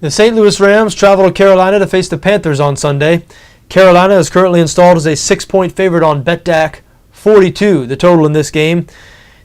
The St. Louis Rams travel to Carolina to face the Panthers on Sunday. Carolina is currently installed as a 6-point favorite on BETDAQ, 42 the total in this game.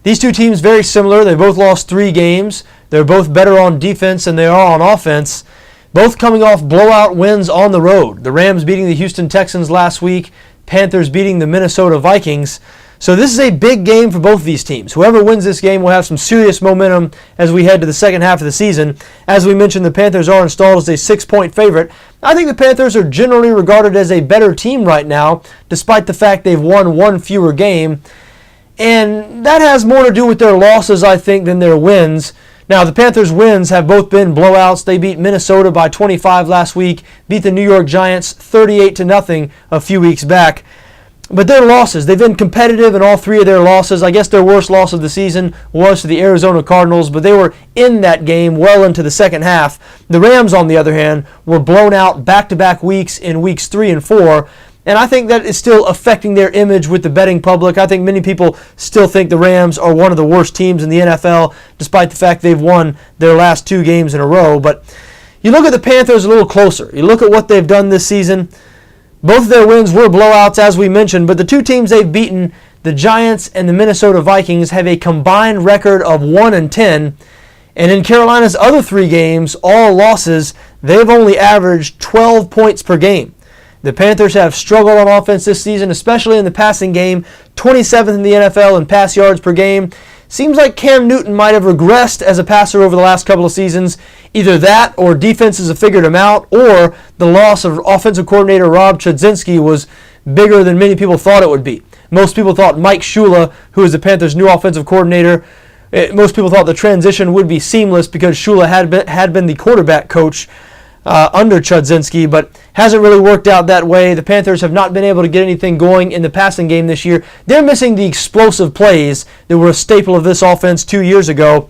These two teams very similar. They both lost 3 games. They're both better on defense than they are on offense. Both coming off blowout wins on the road. The Rams beating the Houston Texans last week. Panthers beating the Minnesota Vikings. So this is a big game for both of these teams. Whoever wins this game will have some serious momentum as we head to the second half of the season. As we mentioned, the Panthers are installed as a 6-point favorite. I think the Panthers are generally regarded as a better team right now, despite the fact they've won 1 fewer game. And that has more to do with their losses, I think, than their wins. Now, the Panthers' wins have both been blowouts. They beat Minnesota by 25 last week, beat the New York Giants 38-0 a few weeks back. But their losses, they've been competitive in all 3 of their losses. I guess their worst loss of the season was to the Arizona Cardinals, but they were in that game well into the second half. The Rams, on the other hand, were blown out back-to-back weeks in weeks 3 and 4, and I think that is still affecting their image with the betting public. I think many people still think the Rams are one of the worst teams in the NFL, despite the fact they've won their last 2 games in a row. But you look at the Panthers a little closer. You look at what they've done this season. Both of their wins were blowouts, as we mentioned, but the 2 teams they've beaten, the Giants and the Minnesota Vikings, have a combined record of 1-10. And in Carolina's other 3 games, all losses, they've only averaged 12 points per game. The Panthers have struggled on offense this season, especially in the passing game, 27th in the NFL in pass yards per game. Seems like Cam Newton might have regressed as a passer over the last couple of seasons. Either that or defenses have figured him out, or the loss of offensive coordinator Rob Chudzinski was bigger than many people thought it would be. Most people thought Mike Shula, who is the Panthers' new offensive coordinator, most people thought the transition would be seamless because Shula had been the quarterback coach under Chudzinski, but hasn't really worked out that way. The Panthers have not been able to get anything going in the passing game this year. They're missing the explosive plays that were a staple of this offense 2 years ago.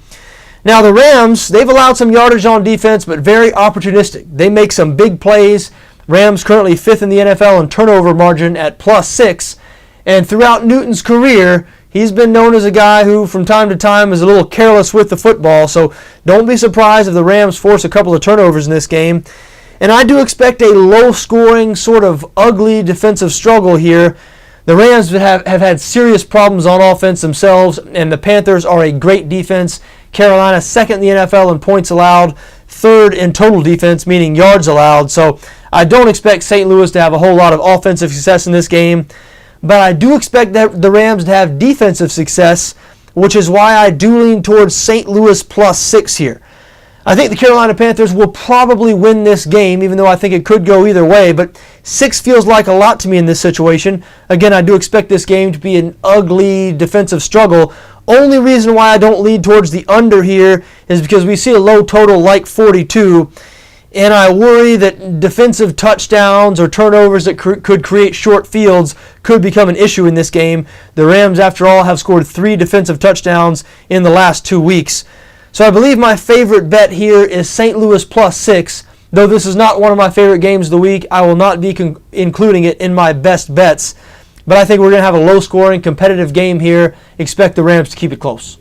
Now the Rams, they've allowed some yardage on defense, but very opportunistic. They make some big plays. Rams currently 5th in the NFL in turnover margin at +6, and throughout Newton's career, he's been known as a guy who, from time to time, is a little careless with the football, so don't be surprised if the Rams force a couple of turnovers in this game. And I do expect a low-scoring, sort of ugly defensive struggle here. The Rams have had serious problems on offense themselves, and the Panthers are a great defense. Carolina 2nd in the NFL in points allowed, 3rd in total defense, meaning yards allowed. So I don't expect St. Louis to have a whole lot of offensive success in this game. But I do expect that the Rams to have defensive success, which is why I do lean towards St. Louis +6 here. I think the Carolina Panthers will probably win this game, even though I think it could go either way, but 6 feels like a lot to me in this situation. Again, I do expect this game to be an ugly defensive struggle. Only reason why I don't lean towards the under here is because we see a low total like 42, and I worry that defensive touchdowns or turnovers that could create short fields could become an issue in this game. The Rams, after all, have scored 3 defensive touchdowns in the last 2 weeks. So I believe my favorite bet here is St. Louis +6. Though this is not one of my favorite games of the week, I will not be including it in my best bets. But I think we're going to have a low-scoring, competitive game here. Expect the Rams to keep it close.